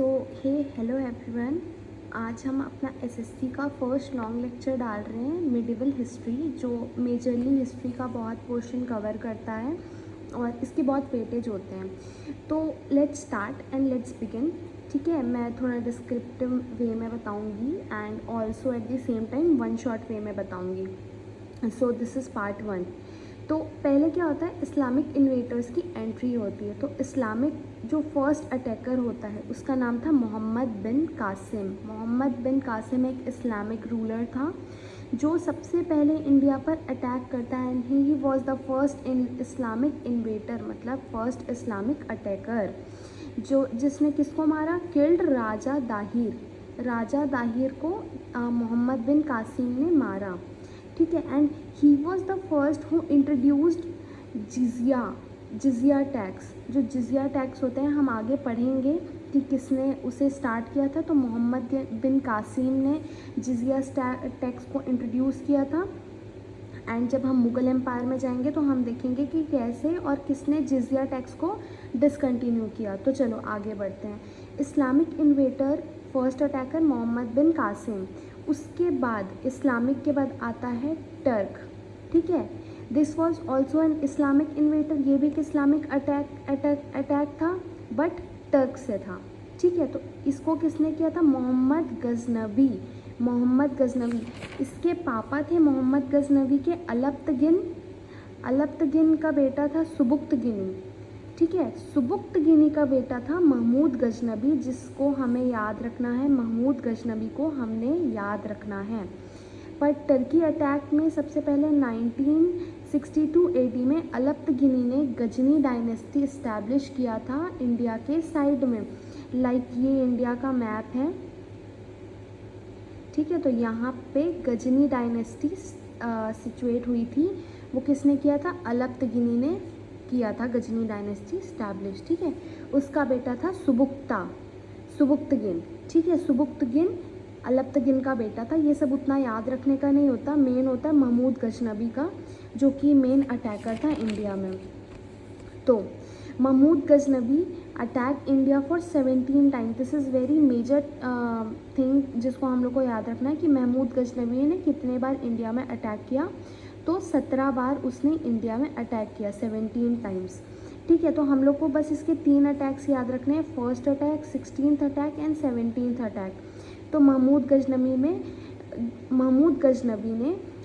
So hello everyone. आज हम अपना एसएससी का फर्स्ट लॉन्ग लेक्चर डाल रहे हैं मिडिवल हिस्ट्री, जो मेजरली हिस्ट्री का बहुत पोर्शन कवर करता है और इसके बहुत वेटेज होते हैं। तो let's start and let's begin. ठीक है, मैं थोड़ा डिस्क्रिप्टिव वे में बताऊंगी and also at the same time one short way में बताऊंगी। So this is part 1। तो पहले क्या होता है, इस्लामिक इन्वेटर्स की एंट्री होती है। तो इस्लामिक जो फर्स्ट अटैकर होता है उसका नाम था मोहम्मद बिन कासिम। मोहम्मद बिन कासिम एक इस्लामिक रूलर था जो सबसे पहले इंडिया पर अटैक करता है and he was the first in Islamic invader, मतलब फर्स्ट इस्लामिक अटैकर जो जिसने किसको मारा, किल्ड राजा दाहिर। राजा दाहिर को मोहम्मद बिन कासिम ने मारा। ठीक है, and he was the first who introduced jizya tax. जो जिजिया टैक्स होते हैं हम आगे पढ़ेंगे कि किसने उसे स्टार्ट किया था। तो मोहम्मद बिन कासिम ने जिजिया टैक्स को इंट्रोड्यूस किया था। एंड जब हम मुग़ल एम्पायर में जाएंगे तो हम देखेंगे कि कैसे और किसने जिजिया टैक्स को डिसकंटिन्यू किया। तो चलो आगे बढ़ते हैं। Islamic invader first attacker Mohammad bin Qasim. उसके बाद इस्लामिक के बाद आता है टर्क। ठीक है, this was also an Islamic invader. ये भी एक इस्लामिक अटैक था बट टर्क से था। ठीक है, तो इसको किसने किया था, मोहम्मद गजनवी। मोहम्मद गजनवी, इसके पापा थे मोहम्मद गजनवी के अलप्तगिन का बेटा था सुबुक्तगिनी। ठीक है, सुबुक्तगिनी का बेटा था महमूद गजनवी, जिसको हमें याद रखना है, महमूद गजनवी को हमने याद रखना है। पर टर्की अटैक में सबसे पहले 1962 AD में अलप्तगिनी ने गजनी डायनेस्टी इस्टेब्लिश किया था इंडिया के साइड में। लाइक ये इंडिया का मैप है। ठीक है, तो यहाँ पे गजनी डायनेस्टी सिचुएट हुई थी। वो किसने किया था, अलप्तगिनी ने किया था गजनी डायनेस्टी इस्टेब्लिश। ठीक है, उसका बेटा था सुबुक्तगिन। ठीक है, सुबुक्तगिन अलप्तगिन का बेटा था। ये सब उतना याद रखने का नहीं होता, मेन होता है महमूद गजनवी का, जो कि मेन अटैकर था इंडिया में। तो Mahmud Ghaznavi attack India for 17 time. This is very major thing जिसको हम लोग को याद रखना है कि महमूद गजनवी ने कितने बार इंडिया में अटैक किया। तो 17 बार उसने इंडिया में अटैक किया, 17 टाइम्स। ठीक है, तो हम लोग को बस इसके 3 अटैक्स याद रखने हैं, first attack, 16th attack and 17th attack. तो महमूद गजनवी ने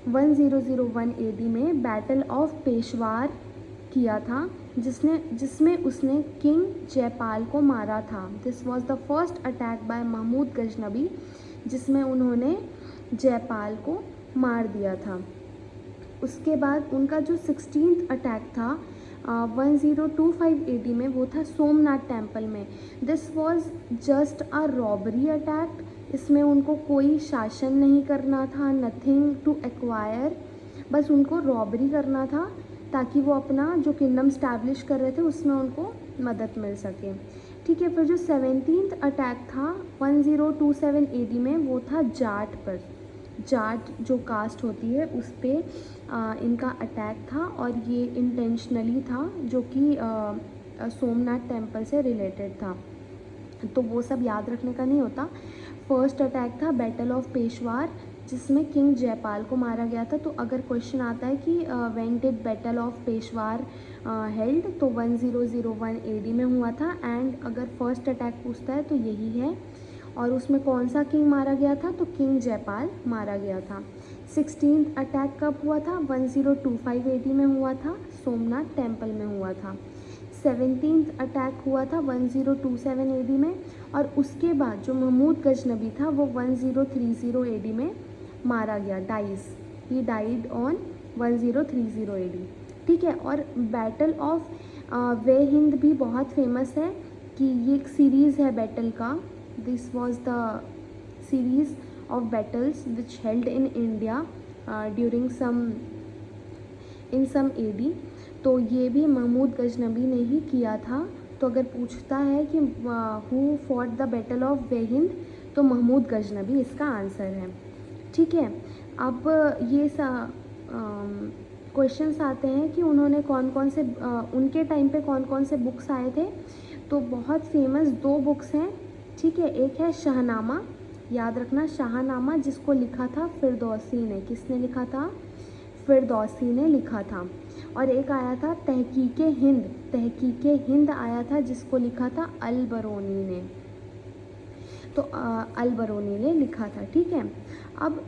1001 AD में बैटल ऑफ पेशवार किया था, जिसमें उसने किंग जयपाल को मारा था। This was the first attack by Mahmud Ghaznavi, जिसमें उन्होंने जयपाल को मार दिया था। उसके बाद उनका जो 16th अटैक था 1025 AD में, वो था सोमनाथ टेम्पल में। This was just a robbery attack. इसमें उनको कोई शासन नहीं करना था, नथिंग टू एक्वायर, बस उनको रॉबरी करना था ताकि वो अपना जो किंगडम स्टैब्लिश कर रहे थे उसमें उनको मदद मिल सके। ठीक है, फिर जो 17th अटैक था 1027 AD में, वो था जाट पर। जाट जो कास्ट होती है उस पर इनका अटैक था और ये इंटेंशनली था, जो कि सोमनाथ टेम्पल से रिलेटेड था। तो वो सब याद रखने का नहीं होता। फर्स्ट अटैक था बैटल ऑफ पेशवार, जिसमें किंग जयपाल को मारा गया था। तो अगर क्वेश्चन आता है कि when did battle of Peshawar held, तो 1001 AD में हुआ था। एंड अगर फर्स्ट अटैक पूछता है तो यही है। और उसमें कौन सा किंग मारा गया था, तो किंग जयपाल मारा गया था। 16th अटैक कब हुआ था, 1025 AD में हुआ था, सोमनाथ टेम्पल में हुआ था। 17th अटैक हुआ था 1027 AD में, और उसके बाद जो महमूद गजनवी था वो 1030 AD में मारा गया, ही डाइड ऑन 1030 AD। ठीक है, और बैटल ऑफ वे हिंद भी बहुत फेमस है कि ये एक सीरीज़ है बैटल का। This was the series of battles which held in India during some AD। तो ये भी महमूद गजनवी ने ही किया था। तो अगर पूछता है कि who fought the battle of वे हिंद, तो महमूद गजनवी इसका आंसर है। ठीक है, अब ये क्वेश्चंस आते हैं कि उन्होंने कौन कौन से उनके टाइम पे कौन कौन से बुक्स आए थे। तो बहुत फेमस 2 बुक्स हैं ठीक है। एक है शाहनामा, याद रखना शाहनामा, जिसको लिखा था फिरदौसी ने। किसने लिखा था? फिरदौसी ने लिखा था। और एक आया था तहकीके हिंद, तहकीके हिंद आया था, जिसको लिखा था अल-बरूनी ने। तो अल-बरूनी ने लिखा था, ठीक है। अब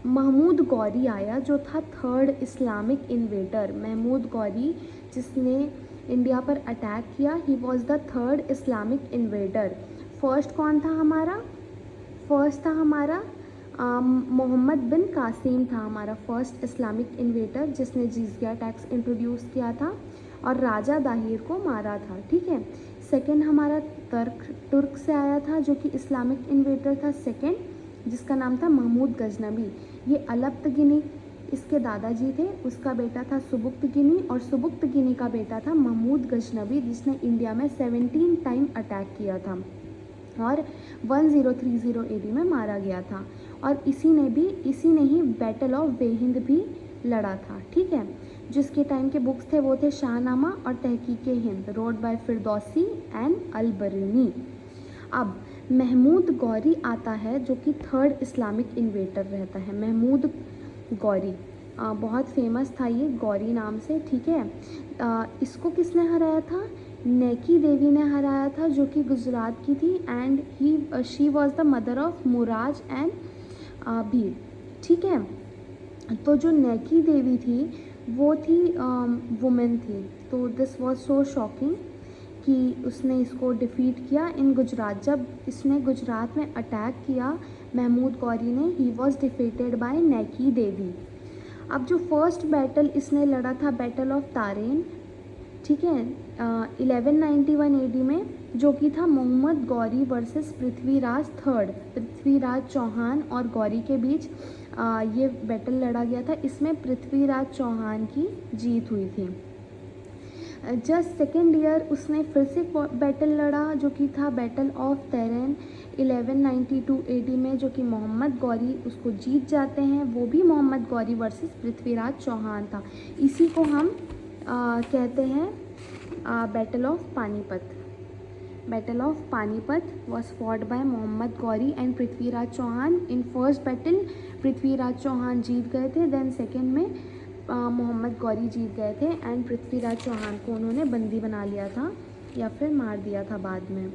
महमूद गौरी आया, जो था third Islamic invader. Mahmud Ghori, जिसने इंडिया पर अटैक किया, he was the third Islamic invader. First कौन था हमारा? फर्स्ट था हमारा मोहम्मद बिन कासिम था हमारा फर्स्ट इस्लामिक इन्वेडर, जिसने जिज़िया टैक्स इंट्रोड्यूस किया था और राजा दाहिर को मारा था, ठीक है। सेकंड हमारा तुर्क से आया था, जो कि इस्लामिक इन्वेडर था सेकंड, जिसका नाम था महमूद गजनबी। ये अलप्तगिनी इसके दादाजी थे, उसका बेटा था सुबुक्तगिनी, और सुबुक्तगिनी का बेटा था महमूद गजनबी, जिसने इंडिया में 17 टाइम अटैक किया था और 1030 AD में मारा गया था। और इसी ने ही बैटल ऑफ बेहिंद भी लड़ा था, ठीक है। जिसके टाइम के बुक्स थे वो थे शाहनामा और Tahqiqe Hind, wrote by Firdausi and Alberuni. अब महमूद गौरी आता है, जो कि थर्ड इस्लामिक इन्वेडर रहता है। महमूद गौरी बहुत फेमस था ये, गौरी नाम से, ठीक है। इसको किसने हराया था? नेकी देवी ने हराया था, जो कि गुजरात की थी, and she was the mother of मुराज एंड भीड़, ठीक है। तो जो नेकी देवी थी वो थी वुमेन थी। तो दिस वॉज सो शॉकिंग कि उसने इसको डिफ़ीट किया इन गुजरात। जब इसने गुजरात में अटैक किया महमूद गौरी ने, ही वॉज डिफीटेड बाय नेकी देवी। अब जो फर्स्ट बैटल इसने लड़ा था बैटल ऑफ तारेन, ठीक है, 1191 AD में, जो कि था मोहम्मद गौरी वर्सेस पृथ्वीराज थर्ड। पृथ्वीराज चौहान और गौरी के बीच ये बैटल लड़ा गया था। इसमें पृथ्वीराज चौहान की जीत हुई थी। जस्ट सेकेंड ईयर उसने फिर से बैटल लड़ा, जो कि था बैटल ऑफ तैरेन 1192 AD में, जो कि मोहम्मद गौरी उसको जीत जाते हैं। वो भी मोहम्मद गौरी वर्सेस पृथ्वीराज चौहान था। इसी को हम कहते हैं battle of Panipat. Battle of Panipat was fought by Mohammad Ghori and Prithviraj Chauhan. In first battle Prithviraj Chauhan जीत गए थे, देन सेकेंड में मोहम्मद गौरी जीत गए थे, एंड पृथ्वीराज चौहान को उन्होंने बंदी बना लिया था या फिर मार दिया था बाद में।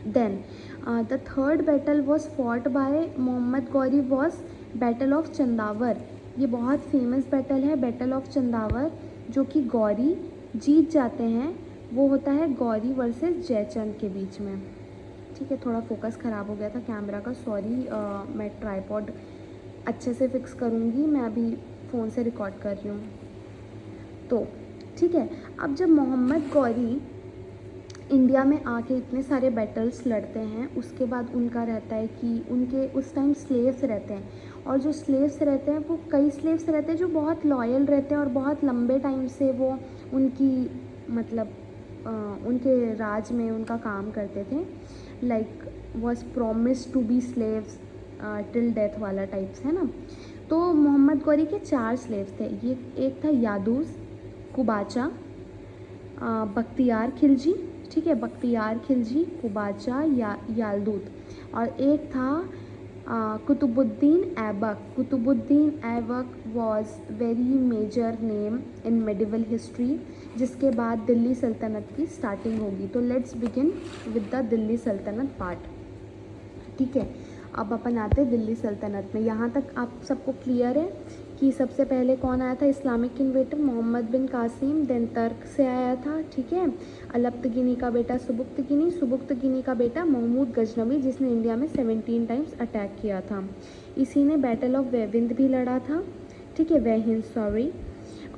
Then the third battle was fought by Mohammad Ghori was battle of Chandawar. ये बहुत फेमस बैटल है, बैटल ऑफ चंदावर, जो कि गौरी जीत जाते हैं। वो होता है गौरी वर्सेस जयचंद के बीच में, ठीक है। थोड़ा फोकस ख़राब हो गया था कैमरा का, सॉरी। मैं ट्राइपॉड अच्छे से फिक्स करूँगी, मैं अभी फ़ोन से रिकॉर्ड कर रही हूँ। तो ठीक है, अब जब मोहम्मद गौरी इंडिया में आके इतने सारे बैटल्स लड़ते हैं, उसके बाद उनका रहता है कि उनके उस टाइम स्लेव्स रहते हैं, और जो स्लेव्स रहते हैं वो कई स्लेव्स रहते हैं जो बहुत लॉयल रहते हैं और बहुत लंबे टाइम से वो उनकी मतलब उनके राज में उनका काम करते थे। Like was promise to be slaves till death वाला टाइप्स है ना। तो मोहम्मद गौरी के 4 स्लेव्स थे। ये एक था यादूस, कुबाचा, बख्तियार खिलजी, ठीक है, बख्तियार खिलजी, कुबाचा, यालदूत, और एक था Qutubuddin Aibak. Qutubuddin Aibak was very major name in medieval history, जिसके बाद दिल्ली सल्तनत की स्टार्टिंग होगी। तो let's begin with the Delhi Saltanat part, ठीक है। अब अपन आते हैं दिल्ली सल्तनत में। यहाँ तक आप सबको क्लियर है कि सबसे पहले कौन आया था Islamic inverter? Mohammad bin Qasim. Then तर्क से आया था, ठीक है, अलप्तगिनी का बेटा सुबुक्तगिनी, सुबुक्तगिनी का बेटा महमूद गजनबी, जिसने इंडिया में 17 टाइम्स अटैक किया था। इसी ने बैटल ऑफ वेहिंद भी लड़ा था, ठीक है, वेहिंद, सॉरी।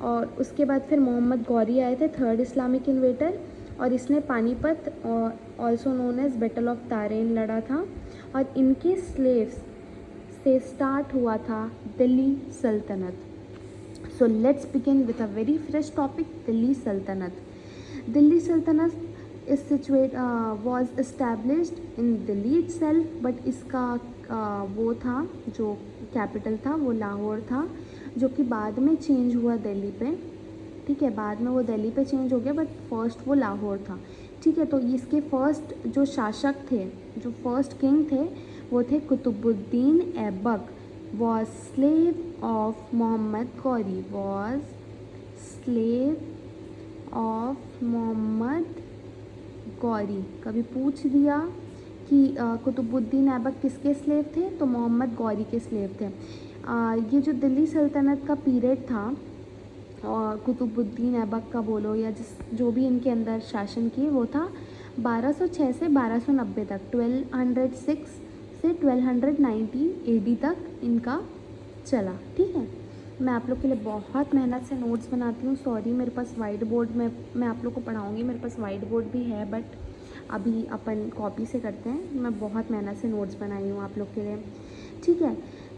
और उसके बाद फिर मोहम्मद गौरी आए थे, थर्ड इस्लामिक इन्वेटर, और इसने Panipat also known as battle of Tarain लड़ा था, और इनके स्लेव्स से स्टार्ट हुआ था दिल्ली सल्तनत। So let's begin with a very fresh topic, Delhi सल्तनत। दिल्ली सल्तनत is was established in Delhi itself, but इसका वो था जो कैपिटल था वो लाहौर था, जो कि बाद में चेंज हुआ दिल्ली पे, ठीक है, बाद में वो दिल्ली पे चेंज हो गया, बट फर्स्ट वो लाहौर था, ठीक है। तो इसके फर्स्ट जो शासक थे, जो फर्स्ट किंग थे, वो थे Qutubuddin Aibak. Was slave of Mohammad Ghori, was slave of Mohammad Ghori. कभी पूछ दिया कि कुतुबुद्दीन ऐबक किसके स्लेव थे, तो मोहम्मद गौरी के स्लेव थे। ये जो दिल्ली सल्तनत का पीरियड था, और कुतुबुद्दीन ऐबक का बोलो या जो भी इनके अंदर शासन किए, वो था 1206 से 1290 तक, 1206 से 1290 AD तक इनका चला। ठीक है। मैं आप लोग के लिए बहुत मेहनत से नोट्स बनाती हूँ। सॉरी, मेरे पास वाइट बोर्ड में मैं आप लोग को पढ़ाऊँगी, मेरे पास वाइट बोर्ड भी है, बट अभी अपन कॉपी से करते हैं। मैं बहुत मेहनत से नोट्स बनाई हूँ आप लोग के लिए। ठीक है।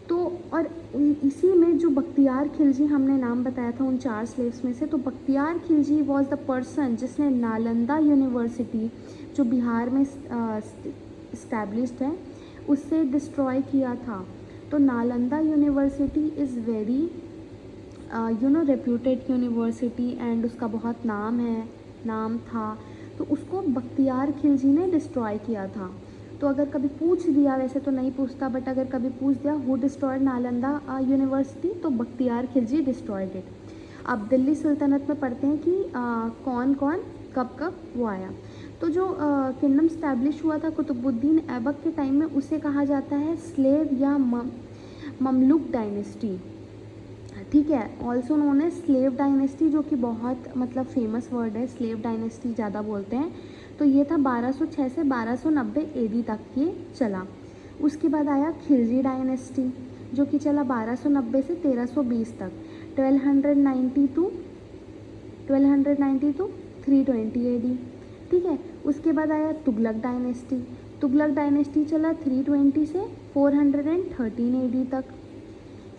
तो और इसी में जो बख्तियार खिलजी हमने नाम बताया था उन 4 स्लेव्स में से, तो Bakhtiyar Khilji was the person जिसने नालंदा यूनिवर्सिटी, जो बिहार में इस्टेब्लिश्ड है, उससे डिस्ट्रॉय किया था। तो Nalanda university is very reputed university and उसका बहुत नाम था। तो उसको बख्तियार खिलजी ने डिस्ट्रॉय किया था। तो अगर कभी पूछ दिया, वैसे तो नहीं पूछता, बट अगर कभी पूछ दिया हु डिस्ट्रॉयड नालंदा यूनिवर्सिटी, तो बख्तियार खिलजी डिस्ट्रॉयड इट। अब दिल्ली सल्तनत में पढ़ते हैं कि कौन कौन कब वो आया। तो जो किंगडम स्टैब्लिश हुआ था कुतुबुद्दीन ऐबक के टाइम में, उसे कहा जाता है स्लेव या ममलुक डायनेस्टी। ठीक है। Also known as slave dynasty, जो कि बहुत मतलब फेमस वर्ड है, स्लेव डायनेस्टी ज़्यादा बोलते हैं। तो ये था 1206 से 1290 AD तक ये चला। उसके बाद आया खिलजी डायनेस्टी, जो कि चला 1290 से 1320 तक, 1290 टू 320 AD। ठीक है। उसके बाद आया तुगलक डायनेस्टी। तुगलक डायनेस्टी चला 320 से 413 AD तक।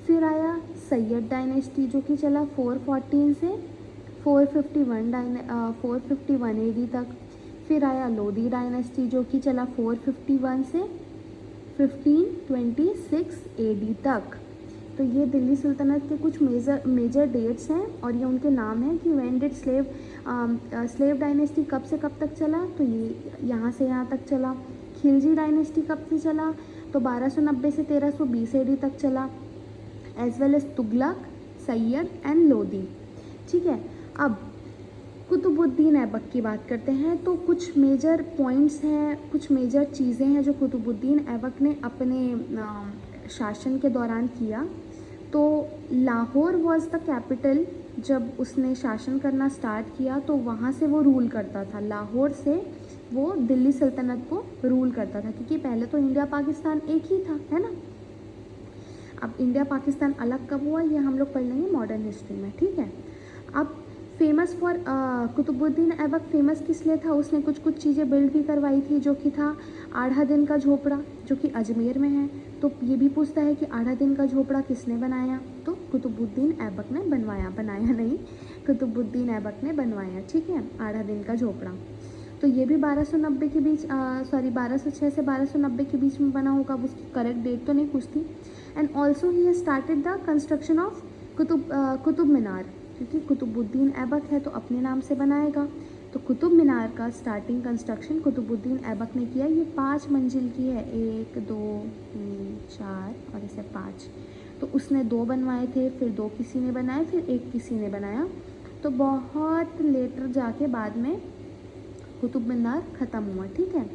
फिर आया सैयद डायनेस्टी, जो कि चला 414 से 451 AD तक। फिर आया लोधी डायनेस्टी, जो कि चला 451 से 1526 AD तक। तो ये दिल्ली सुल्तानत के कुछ मेजर डेट्स हैं और ये उनके नाम हैं कि व्हेन डिड स्लेव डायनेस्टी कब से कब तक चला, तो ये यहाँ से यहाँ तक चला। खिलजी डायनेस्टी कब से चला, तो 1290 से 1320 AD तक चला, as well as Tughlaq, Sayyid and Lodhi. ठीक है। अब कुतुबुद्दीन ऐबक की बात करते हैं। तो कुछ मेजर पॉइंट्स हैं, कुछ मेजर चीज़ें हैं जो कुतुबुद्दीन ऐबक ने अपने शासन के दौरान किया। तो लाहौर वॉज द कैपिटल। जब उसने शासन करना स्टार्ट किया तो वहाँ से वो रूल करता था, लाहौर से वो दिल्ली सल्तनत को रूल करता था, क्योंकि पहले तो इंडिया पाकिस्तान एक ही था, है ना। अब इंडिया पाकिस्तान अलग कब हुआ, ये हम लोग पढ़ लेंगे मॉडर्न हिस्ट्री में। ठीक है। अब famous for Qutubuddin Aibak famous किस लिए था, उसने कुछ चीज़ें बिल्ड भी करवाई थी, जो कि था आधा दिन का झोपड़ा, जो कि अजमेर में है। तो ये भी पूछता है कि आधा दिन का झोपड़ा किसने बनाया, तो कुतुबुद्दीन ऐबक ने बनाया नहीं, कुतुबुद्दीन ऐबक ने बनवाया। ठीक है। आधा दिन का झोपड़ा, तो ये भी 1290 के बीच 1206 से 1290 के बीच में बना होगा। अब उसकी करेक्ट डेट तो नहीं पूछती। And also he started the construction of Qutub Minar, क्योंकि कुतुबुद्दीन ऐबक है तो अपने नाम से बनाएगा। तो कुतुब मीनार का स्टार्टिंग कंस्ट्रक्शन कुतुबुद्दीन ऐबक ने किया। ये 5 मंजिल की है, 1 2 3 4 और ऐसे 5। तो उसने 2 बनवाए थे, फिर 2 किसी ने बनाए, फिर 1 किसी ने बनाया। तो बहुत लेटर जाके बाद में कुतुब मीनार ख़त्म हुआ। ठीक है।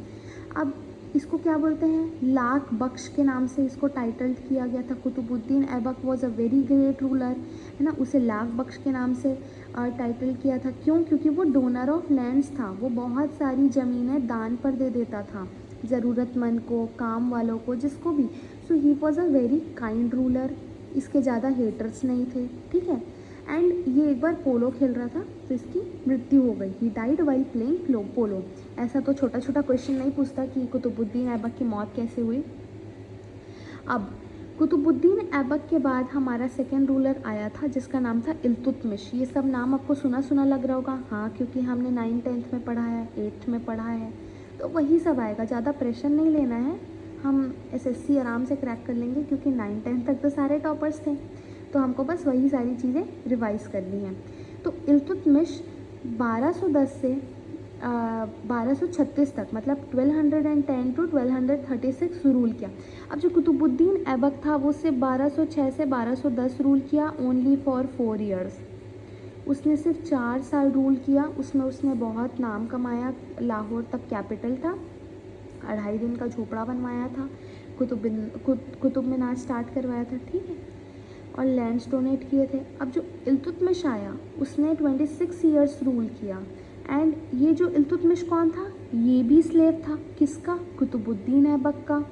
अब इसको क्या बोलते हैं, लाख बख्श के नाम से इसको टाइटल किया गया था। Qutubuddin Aibak was a very great ruler, है ना। उसे लाख बख्श के नाम से टाइटल किया था। क्यों? क्योंकि वो डोनर ऑफ लैंड्स था। वो बहुत सारी ज़मीनें दान पर दे देता था, ज़रूरतमंद को, काम वालों को, जिसको भी। So he was a very kind ruler. इसके ज़्यादा हेटर्स नहीं थे। ठीक है। एंड ये एक बार पोलो खेल रहा था तो इसकी मृत्यु हो गई। ही डाइड वाइल प्लेइंग पोलो। ऐसा तो छोटा छोटा क्वेश्चन नहीं पूछता कि कुतुबुद्दीन ऐबक की मौत कैसे हुई। अब कुतुबुद्दीन ऐबक के बाद हमारा सेकेंड रूलर आया था जिसका नाम था इल्तुतमिश। ये सब नाम आपको सुना सुना लग रहा होगा, हाँ, क्योंकि हमने 9th 10th में पढ़ा है, 8th में पढ़ा है, तो वही सब आएगा। ज़्यादा प्रेशर नहीं लेना है, हम SSC आराम से क्रैक कर लेंगे, क्योंकि 9th 10th तक तो सारे टॉपर्स थे, तो हमको बस वही सारी चीज़ें रिवाइज़ करनी है। तो इल्तुतमिश 1210 से 1236 तक, मतलब 1210 टू 1236 रूल किया। अब जो कुतुबुद्दीन ऐबक था वो सिर्फ 1206 से 1210 रूल किया, ओनली फॉर 4 ईयर्स। उसने सिर्फ 4 साल रूल किया, उसमें उसने बहुत नाम कमाया। लाहौर तब कैपिटल था, 2.5 दिन का झोपड़ा बनवाया था, कुतुब मीनार स्टार्ट करवाया था, ठीक है, और लैंड्स डोनेट किए थे। अब जो इल्तुतमिश आया उसने 26 ईयर्स रूल किया। एंड ये जो इल्तुतमिश कौन था, ये भी स्लेव था, किसका, कुतुबुद्दीन ऐबक का,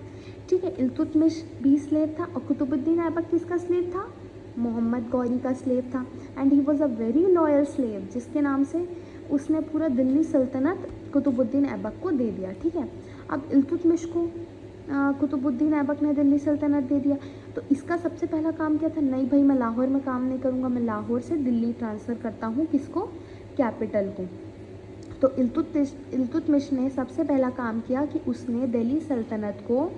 ठीक है। इल्तुतमिश भी स्लेव था और कुतुबुद्दीन ऐबक किसका स्लेव था, मोहम्मद गौरी का स्लेव था। And he was a very loyal slave, जिसके नाम से उसने पूरा दिल्ली सल्तनत कुतुबुद्दीन ऐबक को दे दिया, ठीक है। अब इल्तुतमिश को कुतुबुद्दीन ऐबक ने दिल्ली सल्तनत दे दिया, तो इसका सबसे पहला काम क्या था, नहीं भाई मैं लाहौर में काम नहीं करूँगा, मैं लाहौर से दिल्ली ट्रांसफ़र करता हूँ, किसको, कैपिटल को। तो इल्तुतमिश ने सबसे पहला काम किया कि उसने दिल्ली सल्तनत को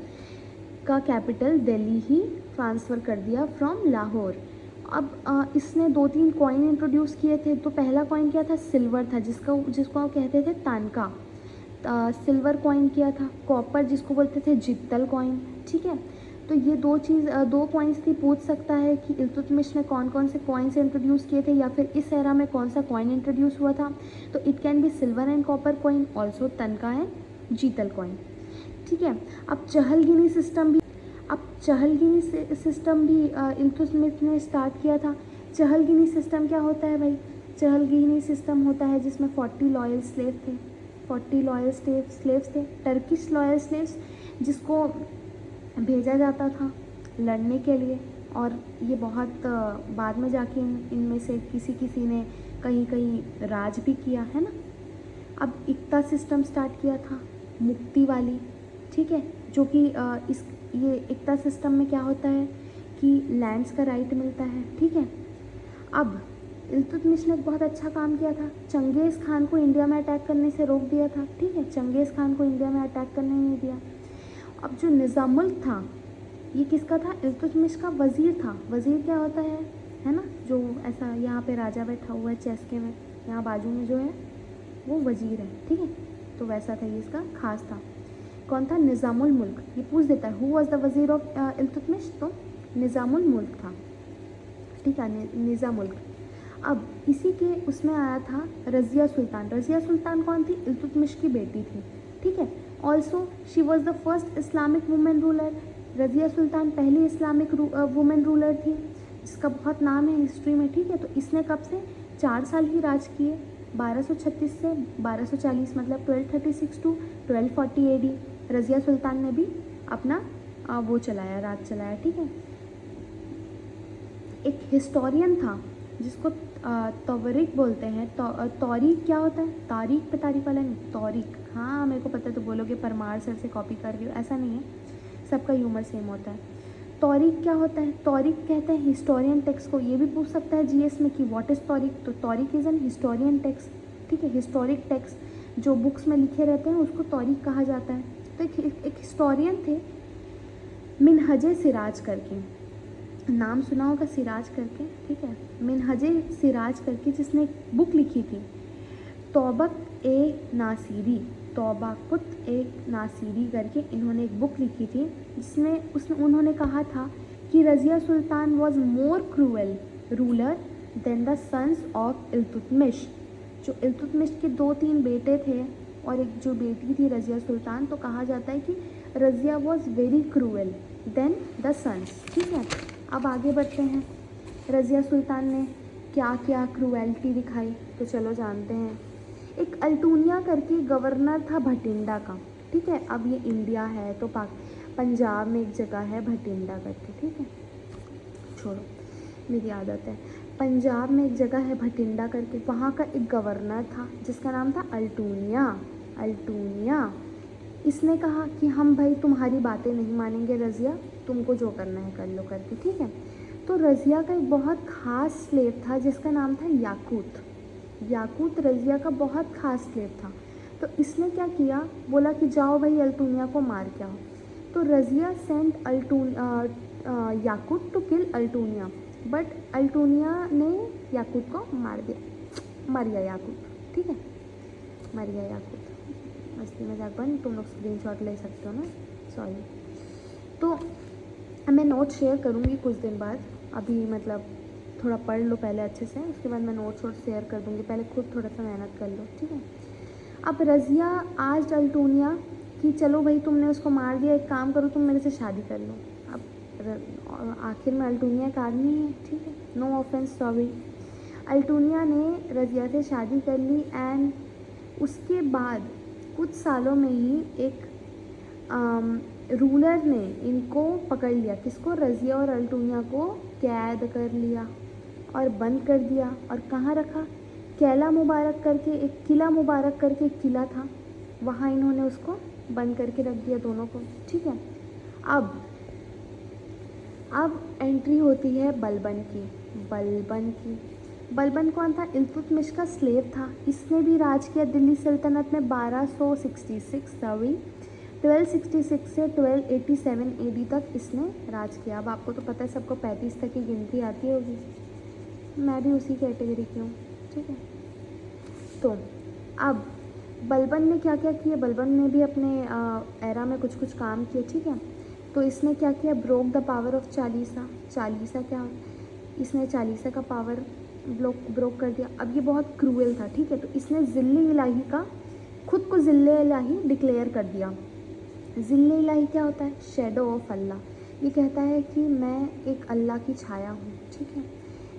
का कैपिटल दिल्ली ही ट्रांसफ़र कर दिया फ्रॉम लाहौर। अब इसने 2-3 कॉइन इंट्रोड्यूस किए थे। तो पहला कॉइन क्या था, सिल्वर था, जिसको कहते थे तानका, सिल्वर कॉइन किया था। कॉपर जिसको बोलते थे जित्तल कॉइन, ठीक है। तो ये दो कॉइन्स थी। पूछ सकता है कि इल्तुतमिश ने कौन कौन से कॉइन्स इंट्रोड्यूस किए थे या फिर इस एरा में कौन सा कॉइन इंट्रोड्यूस हुआ था। तो it can be silver and copper coin, also तनका एंड जीतल कॉइन, ठीक है। अब चहलगिनी सिस्टम भी इल्तुतमिश ने स्टार्ट किया था। चहलगिनी सिस्टम क्या होता है भाई, चहलगिनी सिस्टम होता है जिसमें 40 लॉयल स्लेव्स थे, टर्किश लॉयल स्लेव्स, जिसको भेजा जाता था लड़ने के लिए। और ये बहुत बाद में जाके इनमें से किसी ने कहीं राज भी किया है ना। अब इक्ता सिस्टम स्टार्ट किया था, मुक्ति वाली, ठीक है, जो कि ये इक्ता सिस्टम में क्या होता है कि लैंड्स का राइट मिलता है, ठीक है। अब इल्तुतमिश ने एक बहुत अच्छा काम किया था, चंगेज़ खान को इंडिया में अटैक करने से रोक दिया था, ठीक है, चंगेज़ खान को इंडिया में अटैक करने नहीं दिया। अब जो निज़ामुल्क था ये किसका था, इल्तुतमिश का वज़ीर था। वज़ीर क्या होता है ना, जो ऐसा यहाँ पे राजा बैठा हुआ है चेस्के में, यहाँ बाजू में जो है वो वज़ीर है, ठीक है। तो वैसा था, ये इसका खास था। कौन था, निज़ामुल मुल्क। ये पूछ देता है हु वाज द वज़ीर ऑफ इल्तुतमिश, तो निज़ामुल मुल्क था, ठीक है, निज़ामुल्क। अब इसी के उसमें आया था रज़िया सुल्तान। रज़िया सुल्तान कौन थी, इल्तुतमिश की बेटी थी, ठीक है। Also she was the first Islamic women ruler. Razia Sultan पहली इस्लामिक वुमेन रूलर थी, जिसका बहुत नाम है हिस्ट्री में, ठीक है। तो इसने कब से 4 साल ही राज किए, 1236 से 1240, मतलब 1236 टू 1240 AD। रज़िया सुल्तान ने भी अपना वो चलाया, राज चलाया, ठीक है। एक हिस्टोरियन था जिसको तवरीक बोलते हैं। तौरीक क्या होता है, तारीख पे तारीख वाला नहीं, तौरीक। हाँ मेरे को पता है, तो बोलोगे परमार सर से कॉपी कर रही हो, ऐसा नहीं है, सबका ह्यूमर सेम होता है। तौरीक क्या होता है, तौरीक कहते हैं हिस्टोरियन टेक्स्ट को। ये भी पूछ सकता है जीएस में कि व्हाट इज़ तौरीक, तो तौरीक इज़ एन हिस्टोरियन टेक्स्ट, ठीक है। हिस्टोरिक टेक्स्ट जो बुक्स में लिखे रहते हैं उसको तौरीक कहा जाता है। तो एक हिस्टोरियन थे मिनहजे सिराज करके, नाम सुना होगा सिराज करके, ठीक है, मिनहजे सिराज करके, जिसने एक बुक लिखी थी तौबक ए नासिरी, तौबाकुत ए नासिरी करके इन्होंने एक बुक लिखी थी, जिसमें उन्होंने कहा था कि Razia Sultan was more cruel ruler than the sons of Iltutmish. जो इल्तुतमिश के 2-3 बेटे थे और एक जो बेटी थी रज़िया सुल्तान, तो कहा जाता है कि Razia was very cruel than the sons, ठीक है। अब आगे बढ़ते हैं, रज़िया सुल्तान ने क्या क्या क्रूएल्टी दिखाई, तो चलो जानते हैं। एक अल्टूनिया करके गवर्नर था भटिंडा का, ठीक है। अब ये इंडिया है तो पंजाब में एक जगह है भटिंडा करके, ठीक है, छोड़ो मेरी आदत है। पंजाब में एक जगह है भटिंडा करके, वहाँ का एक गवर्नर था जिसका नाम था अल्टूनिया। इसने कहा कि हम भाई तुम्हारी बातें नहीं मानेंगे रज़िया, तुमको जो करना है कर लो करके, ठीक है। तो रज़िया का एक बहुत ख़ास स्लेव था जिसका नाम था याकूत रज़िया का बहुत ख़ास स्लेव था। तो इसने क्या किया, बोला कि जाओ भाई अल्टूनिया को मार के आओ। तो Razia sent Yakut to kill Altunia, but Altunia ने याकूत को मार गया याकूत, ठीक है। मर गया याकूत, मस्ती मजाक बंद, तुम लोग स्क्रीनशॉट ले सकते हो ना, सॉरी। तो मैं नोट शेयर करूँगी कुछ दिन बाद, अभी मतलब थोड़ा पढ़ लो पहले अच्छे से, उसके बाद मैं नोट्स वोट शेयर कर दूँगी, पहले खुद थोड़ा सा मेहनत कर लो, ठीक है। अब रज़िया आज अल्टूनिया कि चलो भाई तुमने उसको मार दिया, एक काम करो तुम मेरे से शादी कर लो। अब आखिर में अल्टूनिया एक आदमी है, ठीक है, नो ऑफेंस, सॉरी। अल्टूनिया ने रज़िया से शादी कर ली एंड उसके बाद कुछ सालों में ही एक रूलर ने इनको पकड़ लिया, किसको, रज़िया और अल्टूनिया को कैद कर लिया और बंद कर दिया। और कहाँ रखा, किला मुबारक करके एक किला था, वहाँ इन्होंने उसको बंद करके रख दिया दोनों को, ठीक है। अब एंट्री होती है बलबन की। बलबन कौन था, इल्तुतमिश का स्लेव था, इसने भी राज किया दिल्ली सल्तनत में 1266 से 1287 AD तक इसने राज किया। अब आपको तो पता है सबको 35 तक की गिनती आती होगी, मैं भी उसी कैटेगरी की हूँ, ठीक है। तो अब बलबन ने क्या क्या किया, बलबन ने भी अपने एरा में कुछ काम किए, ठीक है। तो इसने क्या किया, broke the power of Chalisa क्या, इसने चालीसा का पावर ब्रोक कर दिया। अब ये बहुत क्रूएल था, ठीक है, तो इसने ज़िल्ले इलाही का, खुद को ज़िल्ले इलाही डिक्लेयर कर दिया। ज़िल्ले इलाही क्या होता है, शेडो ऑफ अल्लाह, ये कहता है कि मैं एक अल्लाह की छाया हूँ, ठीक है।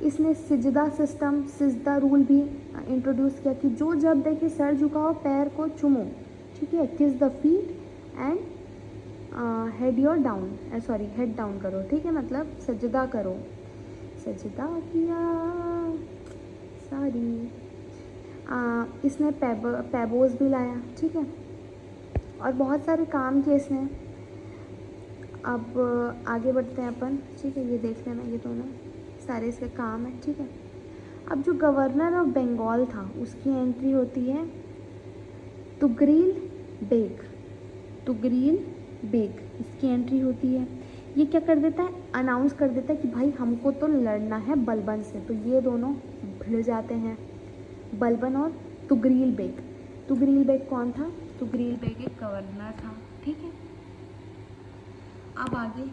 इसने सिजदा रूल भी इंट्रोड्यूस किया कि जो जब देखे सर झुकाओ, पैर को चूमो, ठीक है, किस the feet and head head down करो, ठीक है, मतलब सजदा करो, सजदा किया, सॉरी। इसने पैबोस भी लाया, ठीक है, और बहुत सारे काम किए इसने। अब आगे बढ़ते हैं अपन, ठीक है, ये देख लेना, ये दोनों सारे इसके काम है, ठीक है। अब जो गवर्नर ऑफ बंगाल था उसकी एंट्री होती है तुगरील बेग, इसकी एंट्री होती है। ये क्या कर देता है, अनाउंस कर देता है कि भाई हमको तो लड़ना है बलबन से। तो ये दोनों भिड़ जाते हैं, बलबन और तुगरील बेग कौन था, तुगरील बेग एक गवर्नर था, ठीक है। अब आगे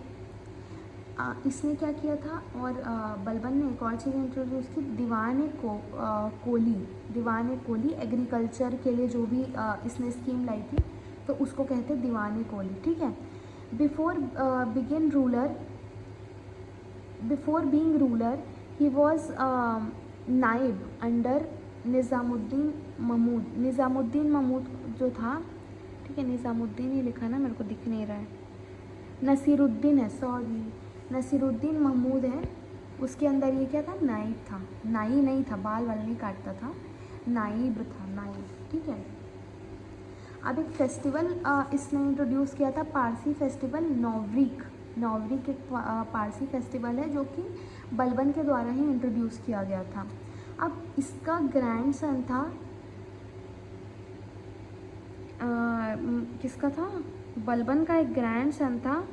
इसने क्या किया था, और बलबन ने एक और चीज़ इंट्रोड्यूस की, दीवान कोली एग्रीकल्चर के लिए जो भी इसने स्कीम लाई थी, तो उसको कहते हैं दीवान कोली, ठीक है। Before being ruler he was naib under Nizamuddin Mahmud जो था, ठीक है, निज़ामुद्दीन ही लिखा ना, मेरे को दिख नहीं रहा है, नसीरुद्दीन है, सॉरी, नसीरुद्दीन महमूद है, उसके अंदर ये क्या था, नाइब था, नाई नहीं था, बाल वाल नहीं काटता था, नाइब था, ठीक है। अब एक फेस्टिवल इसने इंट्रोड्यूस किया था, पारसी फेस्टिवल, नवरीक एक पारसी फेस्टिवल है जो कि बलबन के द्वारा ही इंट्रोड्यूस किया गया था। अब इसका ग्रैंडसन था, किसका था, बलबन का एक ग्रैंडसन था,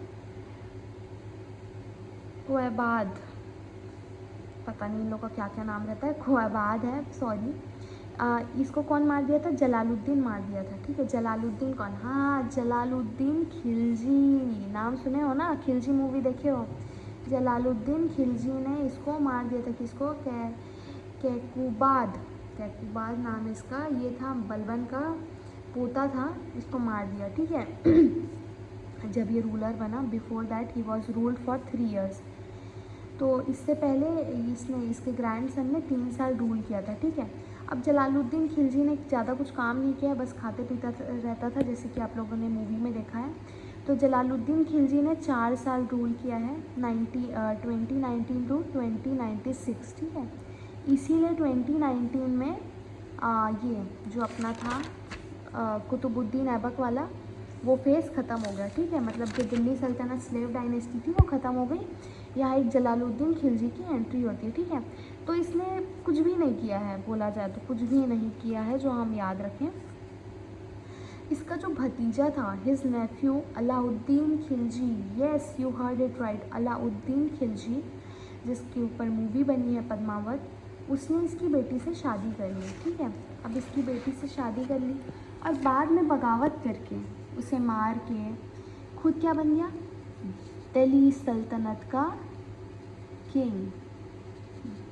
ख्वाबाद, पता नहीं इन लोग का क्या क्या नाम रहता है, ख्वाबाद है, सॉरी। इसको कौन मार दिया था, जलालुद्दीन मार दिया था, ठीक है। जलालुद्दीन कौन, हाँ, जलालुद्दीन खिलजी, नाम सुने हो ना, खिलजी मूवी देखे हो, जलालुद्दीन खिलजी ने इसको मार दिया था, किसको, कैकुबाद नाम इसका, ये था बलबन का पोता था, इसको मार दिया, ठीक है। जब ये रूलर बना, before that he was ruled for 3 years। तो इससे पहले इसके ग्रैंडसन ने 3 साल रूल किया था, ठीक है। अब जलालुद्दीन खिलजी ने ज़्यादा कुछ काम नहीं किया, बस खाते पीता रहता था, जैसे कि आप लोगों ने मूवी में देखा है। तो जलालुद्दीन खिलजी ने 4 साल रूल किया है, 2019 टू 2096, ठीक है। इसीलिए 2019 में ये जो अपना था कुतुबुद्दीन ऐबक वाला, वो फेज़ ख़त्म हो गया, ठीक है, मतलब जो दिल्ली सल्तनत स्लेव डायनेस्टी थी वो ख़त्म हो गई। यहाँ एक जलालुद्दीन खिलजी की एंट्री होती है, ठीक है। तो इसने कुछ भी नहीं किया है, बोला जाए तो कुछ भी नहीं किया है जो हम याद रखें। इसका जो भतीजा था, his Neiphiu Alauddin Khilji, yes you heard it right, Alauddin Khilji, जिसके ऊपर मूवी बनी है पद्मावत, उसने इसकी बेटी से शादी कर ली, ठीक है। अब इसकी बेटी से शादी कर ली और बाद में बगावत करके उसे मार के खुद क्या बन गया, दिल्ली सल्तनत का किंग,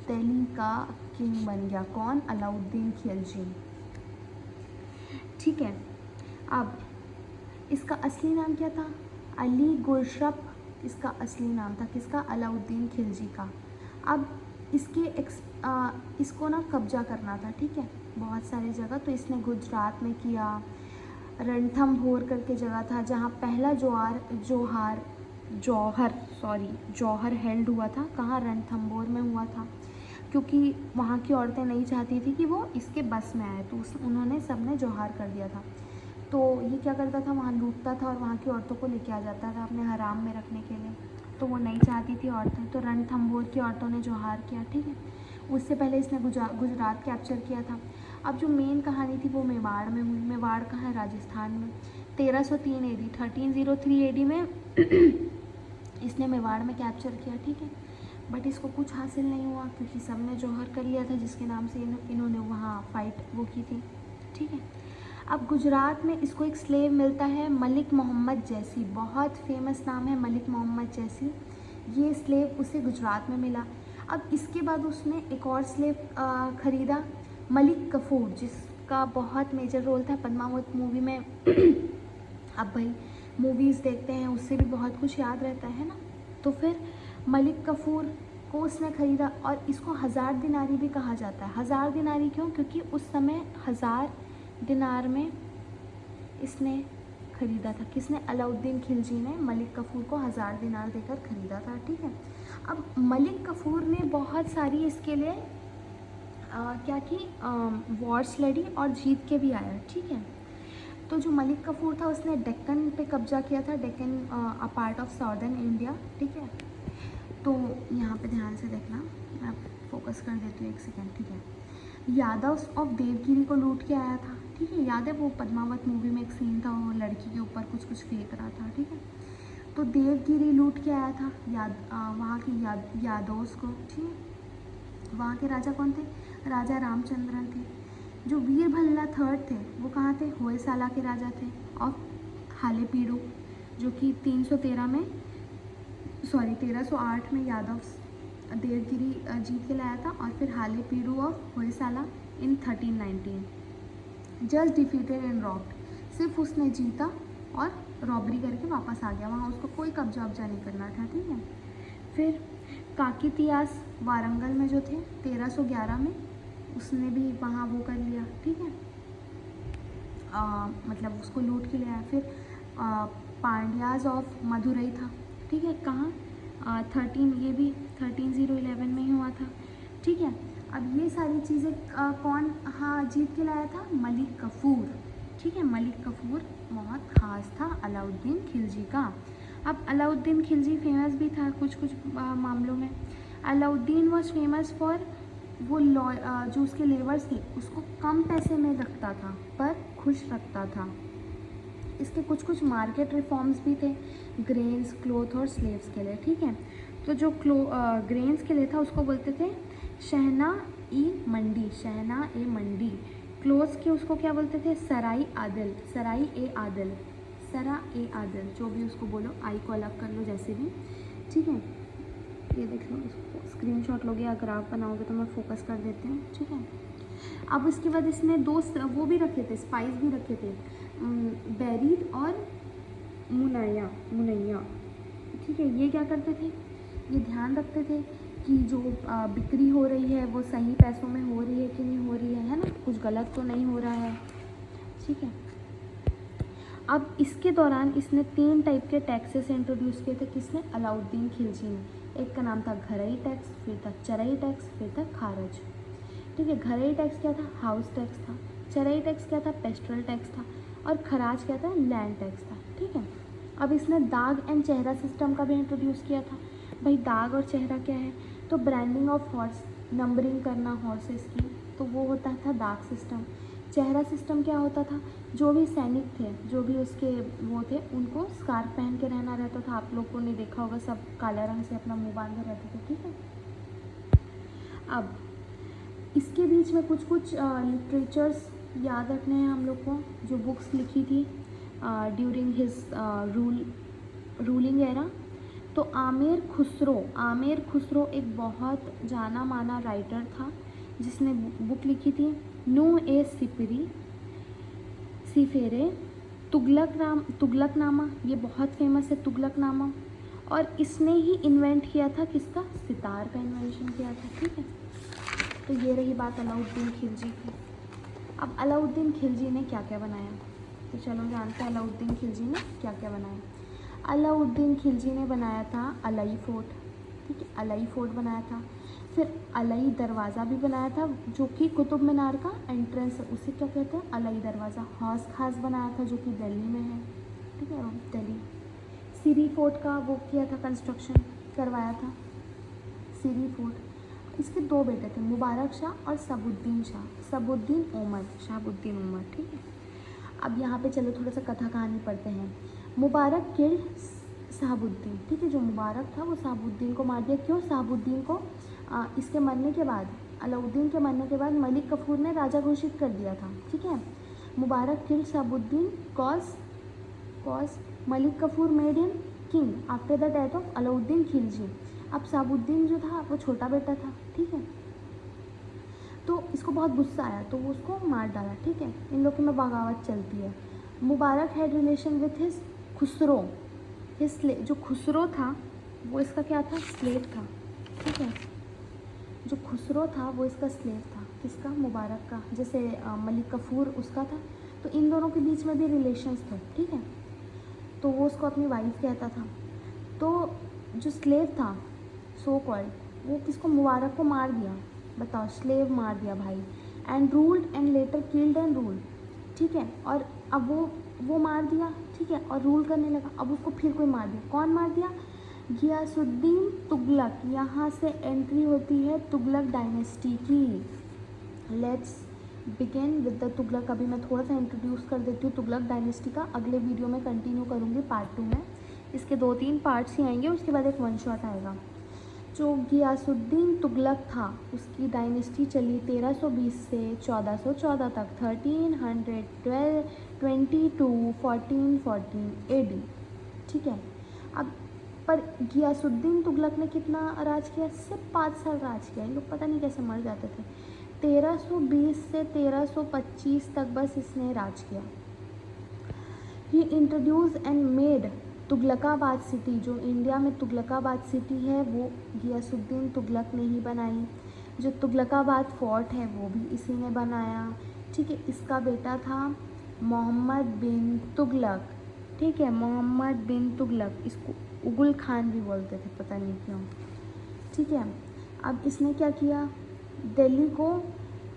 दिल्ली का किंग बन गया। कौन? अलाउद्दीन खिलजी, ठीक है। अब इसका असली नाम क्या था? अली गुरशप इसका असली नाम था। किसका? अलाउद्दीन खिलजी का। अब इसको ना कब्जा करना था, ठीक है, बहुत सारी जगह। तो इसने गुजरात में किया, रणथंभोर करके जगह था जहाँ पहला जौहर हेल्ड हुआ था। कहाँ? रणथंभोर में हुआ था, क्योंकि वहाँ की औरतें नहीं चाहती थी कि वो इसके बस में आए, तो उन्होंने सबने जौहर कर दिया था। तो ये क्या करता था, वहाँ लूटता था और वहाँ की औरतों को लेके आ जाता था अपने हराम में रखने के लिए। तो वो नहीं चाहती थी औरतें, तो रणथंभोर की औरतों ने जौहर किया, ठीक है। उससे पहले इसने गुजरात कैप्चर किया था। अब जो मेन कहानी थी वो मेवाड़ में हुई। मेवाड़ कहाँ है? राजस्थान में। 1303 AD 1303 AD में इसने मेवाड़ में कैप्चर किया, ठीक है। बट इसको कुछ हासिल नहीं हुआ क्योंकि सबने जौहर कर लिया था जिसके नाम से इन्होंने वहाँ फाइट वो की थी, ठीक है। अब गुजरात में इसको एक स्लेव मिलता है, मलिक मोहम्मद जैसी, बहुत फेमस नाम है मलिक मोहम्मद जैसी। ये स्लेव उसे गुजरात में मिला। अब इसके बाद उसने एक और स्लेव ख़रीदा, मलिक कफूर, जिसका बहुत मेजर रोल था पद्मावत मूवी में। अब भाई मूवीज़ देखते हैं उससे भी बहुत कुछ याद रहता है ना। तो फिर मलिक कफूर को उसने ख़रीदा और इसको 1000 दिनारी भी कहा जाता है। 1000 दिनारी क्यों? क्योंकि उस समय 1000 दिनार में इसने ख़रीदा था। किसने? अलाउद्दीन खिलजी ने मलिक कफूर को 1000 दिनार देकर ख़रीदा था, ठीक है। अब मलिक कफूर ने बहुत सारी इसके लिए क्या की, वॉर्स लड़ी और जीत के भी आया, ठीक है। तो जो मलिक कफूर था उसने डेक्कन पे कब्जा किया था, Deccan a part of southern India, ठीक है। तो यहाँ पे ध्यान से देखना, मैं फोकस कर देती हूँ एक सेकेंड, ठीक है। यादव ऑफ देवगिरी को लूट के आया था, ठीक है। याद है वो पद्मावत मूवी में एक सीन था, वो लड़की के ऊपर कुछ कुछ फेंक रहा था, ठीक है। तो देवगिरी लूट के आया था वहाँ की यादव्स को, ठीक है। वहाँ के राजा कौन थे? राजा रामचंद्रन थे। जो वीरभल्ला थर्ड थे वो कहाँ थे? होयसाला के राजा थे। और हालेपीडू जो कि 1308 में यादव देवगिरी जीत के लाया था। और फिर Halebidu of Hoysala in 1319 just defeated and robbed, सिर्फ उसने जीता और रॉबरी करके वापस आ गया। वहाँ उसको कोई कब्जा वब्जा नहीं करना था, ठीक है। फिर काकीतियास वारंगल में जो थे 1311 में, उसने भी वहाँ वो कर लिया, ठीक है। मतलब उसको लूट के ले आया। फिर पांड्याज ऑफ मदुरई था, ठीक है। कहाँ? 13 भी 1311 में ही हुआ था, ठीक है। अब ये सारी चीज़ें कौन जीत के लाया था? मलिक कफूर, ठीक है। मलिक कफूर बहुत ख़ास था अलाउद्दीन खिलजी का। अब अलाउद्दीन खिलजी फेमस भी था कुछ कुछ मामलों में। अलाउद्दीन वॉज फेमस फॉर वो जो उसके लेबर्स थे उसको कम पैसे में रखता था पर खुश रखता था। इसके कुछ कुछ मार्केट रिफॉर्म्स भी थे, ग्रेन्स, क्लोथ और स्लेव्स के लिए, ठीक है। तो जो ग्रेन्स के लिए था उसको बोलते थे शहना ई मंडी, शहना ए मंडी। क्लोथ्स के उसको क्या बोलते थे? सराई आदिल, सराई ए आदिल, सरा ए आदिल, जो भी उसको बोलो, आई को अलग कर लो जैसे भी, ठीक है। ये देख लो, इसको स्क्रीनशॉट लोगे या ग्राफ बनाओगे तो मैं फोकस कर देती हूँ, ठीक है। अब उसके बाद इसने दो वो भी रखे थे, स्पाइस भी रखे थे, बेरीड और मुनैया, ठीक है। ये क्या करते थे? ये ध्यान रखते थे कि जो बिक्री हो रही है वो सही पैसों में हो रही है कि नहीं हो रही है ना, कुछ गलत तो नहीं हो रहा है, ठीक है। अब इसके दौरान इसने 3 टाइप के टैक्सेस इंट्रोड्यूस किए थे। किसने? अलाउद्दीन खिलजी ने। एक का नाम था घरई टैक्स, फिर था चरई टैक्स, फिर था खारज, ठीक है। घरई टैक्स क्या था? हाउस टैक्स था। चरई टैक्स क्या था? पेस्ट्रल टैक्स था। और खराज क्या था? लैंड टैक्स था, ठीक है। अब इसने दाग एंड चेहरा सिस्टम का भी इंट्रोड्यूस किया था। भाई दाग और चेहरा क्या है? तो ब्रांडिंग ऑफ हॉर्स, नंबरिंग करना हॉर्सेस की, तो वो होता था दाग सिस्टम। चेहरा सिस्टम क्या होता था? जो भी सैनिक थे, जो भी उसके वो थे, उनको स्कार्फ पहन के रहना रहता था। आप लोग को नहीं देखा होगा, सब काला रंग से अपना मुंह बांधे रहते थे, ठीक है। अब इसके बीच में कुछ कुछ लिटरेचर्स याद रखने हैं हम लोग को, जो बुक्स लिखी थी ड्यूरिंग हिज रूलिंग एरा। तो आमिर खुसरो एक बहुत जाना माना राइटर था जिसने बुक लिखी थी नू ए सिफेरे, तुगलकनामा, ये बहुत फेमस है तुगलकनामा। और इसने ही इन्वेंट किया था किसका, सितार का इन्वेंशन किया था, ठीक है। तो ये रही बात अलाउद्दीन खिलजी की। अब अलाउद्दीन खिलजी ने क्या क्या बनाया, तो चलो जानते हैं अलाउद्दीन खिलजी ने क्या क्या बनाया। अलाउद्दीन खिलजी ने बनाया था अलई फोर्ट, ठीक है, अलई फोर्ट बनाया था। फिर अलई दरवाज़ा भी बनाया था जो कि कुतुब मीनार का एंट्रेंस है, उसे क्या कहते हैं, अलई दरवाज़ा। हौस खास बनाया था जो कि दिल्ली में है, ठीक है, दिल्ली। सीरी फोर्ट का वो किया था, कंस्ट्रक्शन करवाया था सीरी फोर्ट। इसके दो बेटे थे, मुबारक शाह और शहाबुद्दीन उमर, ठीक है। अब यहाँ पे चलो थोड़ा सा कथा कहानी पढ़ते हैं। मुबारक किल्ड शहाबुद्दीन, ठीक है, जो मुबारक था वो शहाबुद्दीन को मार दिया। क्यों, शहाबुद्दीन को इसके मरने के बाद, अलाउद्दीन के मरने के बाद मलिक कफूर ने राजा घोषित कर दिया था, ठीक है। Mubarak killed Shahabuddin cause Malik Kafur made him king after the death of Alauddin Khilji. अब शहाबुद्दीन जो था वो छोटा बेटा था, ठीक है, तो इसको बहुत गुस्सा आया तो वो उसको मार डाला, ठीक है। इन लोगों में बगावत चलती है। Mubarak had relation with his Khusro, जो खुसरो था वो इसका क्या था, स्लेव था, ठीक है। जो खुसरो था वो इसका स्लेव था, किसका, मुबारक का। जैसे मलिक कफूर उसका था, तो इन दोनों के बीच में भी रिलेशंस थे, ठीक है। तो वो उसको अपनी वाइफ कहता था। तो जो स्लेव था सो कॉल्ड, वो किसको, मुबारक को मार दिया, बताओ, स्लेव मार दिया भाई। And ruled and later killed and ruled, ठीक है। और अब वो मार दिया, ठीक है, और रूल करने लगा। अब उसको फिर कोई मार दिया, कौन मार दिया, गियासुद्दीन तुगलक। यहाँ से एंट्री होती है तुगलक डायनेस्टी की। Let's begin with the Tughlaq. अभी मैं थोड़ा सा इंट्रोड्यूस कर देती हूँ तुगलक डायनेस्टी का, अगले वीडियो में कंटिन्यू करूँगी पार्ट 2 में। इसके 2-3 पार्ट्स ही आएंगे, उसके बाद एक वन शॉट आएगा। जो गियासुद्दीन तुगलक था उसकी डायनेस्टी चली 1320 से 1414 तक, 1320 to 1414 AD, ठीक है। अब पर गियासुद्दीन तुगलक ने कितना राज किया, सिर्फ 5 साल राज किया। इन लोग पता नहीं कैसे मर जाते थे। 1320 से 1325 तक बस इसने राज किया। He introduce and made Tughlakabad city, जो इंडिया में तुगलकाबाद सिटी है वो गियासुद्दीन तुगलक ने ही बनाई। जो तुगलकाबाद फोर्ट है वो भी इसी ने बनाया, ठीक है। इसका बेटा था मोहम्मद बिन तुगलक, ठीक है, मोहम्मद बिन तुगलक। इसको उगुल खान भी बोलते थे, पता नहीं क्यों, ठीक है। अब इसने क्या किया, दिल्ली को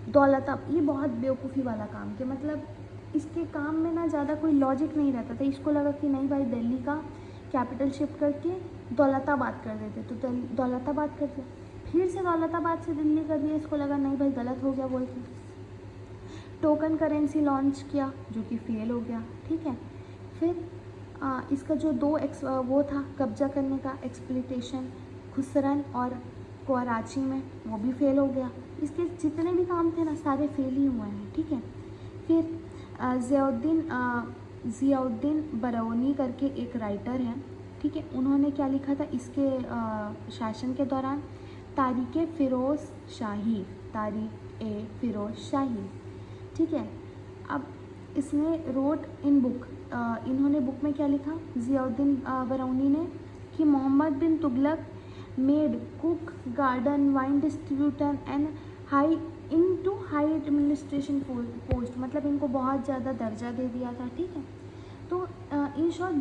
दौलताबाद, ये बहुत बेवकूफ़ी वाला काम किया, मतलब इसके काम में ना ज़्यादा कोई लॉजिक नहीं रहता था। इसको लगा कि नहीं भाई, दिल्ली का कैपिटल शिफ्ट करके दौलताबाद कर देते, तो दौलताबाद कर दिया। फिर से दौलताबाद से दिल्ली कर दिया, इसको लगा नहीं भाई गलत हो गया बोल के। टोकन करेंसी लॉन्च किया जो कि फेल हो गया, ठीक है। फिर इसका जो वो था कब्जा करने का, एक्सप्लिटेशन, खुसरन और कराची में, वो भी फेल हो गया। इसके जितने भी काम थे ना सारे फेल ही हुए हैं, ठीक है। फिर ज़ियाउद्दीन बरौनी करके एक राइटर है, ठीक है, उन्होंने क्या लिखा था इसके शासन के दौरान, तारीख़-ए-फ़िरोज़ शाही, ठीक है। अब इसने रोट इन बुक, इन्होंने बुक में क्या लिखा, ज़ियाउद्दीन बरौनी ने, कि Mohammad bin Tughlaq made cook, garden, wine distributor and high administration post, मतलब इनको बहुत ज़्यादा दर्जा दे दिया था, ठीक है। तो इन शॉर्ट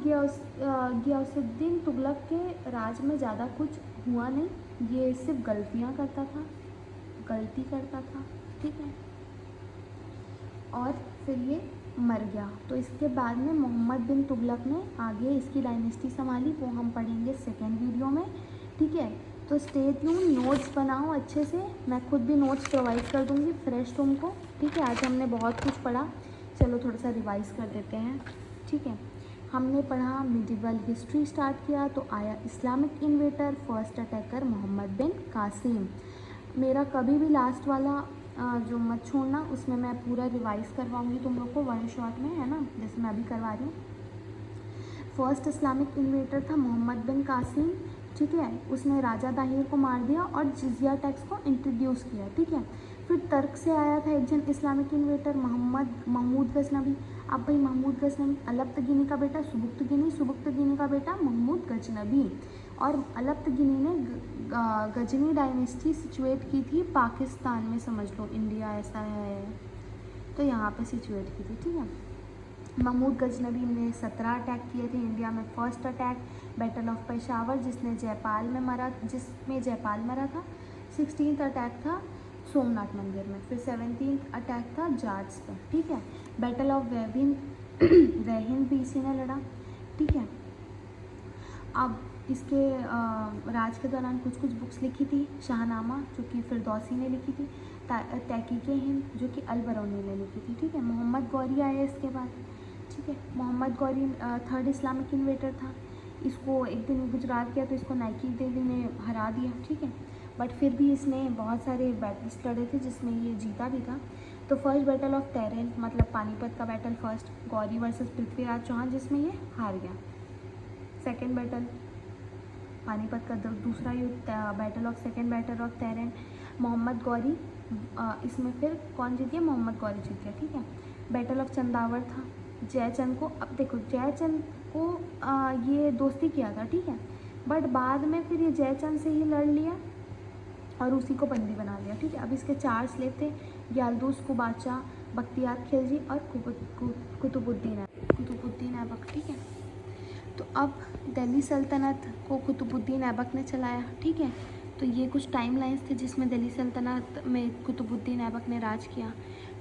गियासुद्दीन तुगलक के राज में ज़्यादा कुछ हुआ नहीं, ये सिर्फ गलती करता था, ठीक है, और फिर ये मर गया। तो इसके बाद में मोहम्मद बिन तुगलक ने आगे इसकी डायनेस्टी संभाली, वो हम पढ़ेंगे सेकेंड वीडियो में, ठीक है। तो स्टे ट्यून, नोट्स बनाओ अच्छे से, मैं खुद भी नोट्स प्रोवाइड कर दूँगी फ्रेश तुमको, ठीक है। आज हमने बहुत कुछ पढ़ा, चलो थोड़ा सा रिवाइज़ कर देते हैं, ठीक है। हमने पढ़ा मिडिवल हिस्ट्री स्टार्ट किया, तो आया Islamic invader, first attacker Mohammad bin Qasim. मेरा कभी भी लास्ट वाला जो मत छोड़ना, उसमें मैं पूरा रिवाइज़ करवाऊँगी तुम लोग को वन शॉट में, है ना, जैसे मैं अभी करवा रही हूँ। फर्स्ट इस्लामिक इन्वेटर था मोहम्मद बिन कासिम, ठीक है, उसने राजा दाहिर को मार दिया और जिजिया टैक्स को इंट्रोड्यूस किया, ठीक है। फिर तर्क से आया था एक जन इस्लामिक इन्वेटर महमूद गजनबी। अब भाई महमूद गजनबी अलब्तगिनी का बेटा, सुबुक्तगिनी का बेटा महमूद गजनबी, और अलब्तगिनी ने गजनी डायनेस्टी सिचुएट की थी पाकिस्तान में, समझ लो इंडिया ऐसा है तो यहाँ पे सिचुएट की थी, ठीक है। महमूद गजनबी ने 17 अटैक किए थे इंडिया में। First attack battle of Peshawar जिसमें जयपाल मरा था। 16th अटैक था सोमनाथ मंदिर में। फिर 17th अटैक था जाट्स पर, ठीक है। बैटल ऑफ वैहिंद भी इसी ने लड़ा, ठीक है। अब इसके राज के दौरान कुछ बुक्स लिखी थी। शाहनामा जो कि फिरदौसी ने लिखी थी, तहकीके हिंद जो कि अलबरौनी ने लिखी थी, ठीक है। मोहम्मद गौरी आए इसके बाद, ठीक है। Mohammad Ghori third Islamic invader था। इसको एक दिन गुजरात गया तो इसको नाइकी देवी ने हरा दिया, ठीक है। बट फिर भी इसने बहुत सारे बैटल्स लड़े थे जिसमें ये जीता भी था। तो फर्स्ट बैटल ऑफ तैरेन मतलब पानीपत का battle first, Ghori versus Prithviraj Chauhan, जिसमें ये हार गया। सेकेंड बैटल पानीपत का दूसरा युद्ध, बैटल ऑफ तैरेन, मोहम्मद गौरी, इसमें फिर कौन जीत गया? मोहम्मद गौरी जीत गया, ठीक है। बैटल ऑफ चंदावर था, जयचंद को, अब देखो जयचंद को ये दोस्ती किया था, ठीक है। बट बाद में फिर ये जयचंद से ही लड़ लिया और उसी को बंदी बना लिया, ठीक है। अब इसके 4 स्लेव थे, याल्दूस कुबाचा, बख्तियार खिलजी और कुतुबुद्दीन ऐबक, ठीक है। तो अब दिल्ली सल्तनत को कुतुबुद्दीन ऐबक ने चलाया, ठीक है। तो ये कुछ टाइम लाइन्स थे जिसमें दिल्ली सल्तनत में कुतुबुद्दीन ऐबक ने राज किया।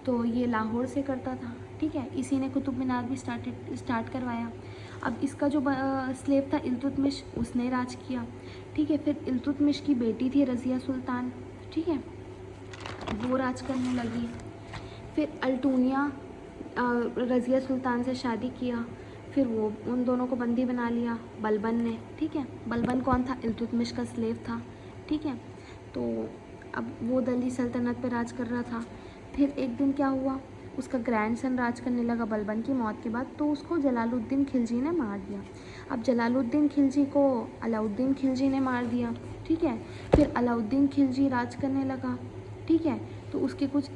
तो ये लाहौर से करता था, ठीक है। इसी ने कुतुब मीनार भी स्टार्ट करवाया। अब इसका जो स्लेव था इल्तुतमिश, उसने राज किया, ठीक है। फिर इल्तुतमिश की बेटी थी रज़िया सुल्तान, ठीक है, वो राज करने लगी। फिर अल्टूनिया रज़िया सुल्तान से शादी किया, फिर वो उन दोनों को बंदी बना लिया बलबन ने, ठीक है। बलबन कौन था? इल्तुतमिश का स्लेव था, ठीक है। तो अब वो दिल्ली सल्तनत पे राज कर रहा था। फिर एक दिन क्या हुआ, उसका ग्रैंडसन राज करने लगा बलबन की मौत के बाद, तो उसको जलालुद्दीन खिलजी ने मार दिया। अब जलालुद्दीन खिलजी को अलाउद्दीन खिलजी ने मार दिया, ठीक है। फिर अलाउद्दीन खिलजी राज करने लगा, ठीक है। तो उसके कुछ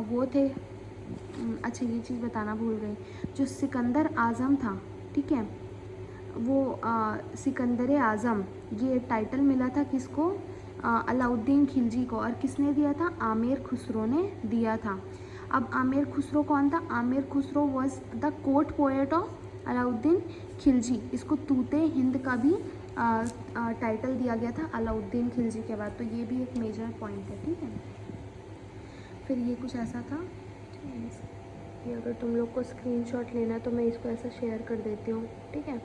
वो थे, अच्छा ये चीज़ बताना भूल गई, जो सिकंदर आज़म था, ठीक है, वो सिकंदर आज़म, ये टाइटल मिला था किसको? अलाउद्दीन खिलजी को। और किसने दिया था? आमिर खुसरो ने दिया था। अब आमिर खुसरो कौन था? Aamir Khusro was the court poet of Alauddin Khilji. इसको तूते हिंद का भी टाइटल दिया गया था अलाउद्दीन खिलजी के बाद। तो ये भी एक मेजर पॉइंट है, ठीक है। फिर ये कुछ ऐसा था, ये अगर तुम लोग को स्क्रीनशॉट लेना तो मैं इसको ऐसा शेयर कर देती हूँ, ठीक है।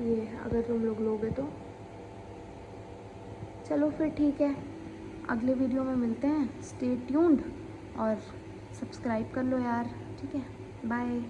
ये अगर तुम लोग लोगे तो चलो फिर ठीक है, अगले वीडियो में मिलते हैं। स्टे ट्यून्ड और सब्सक्राइब कर लो यार, ठीक है। बाय।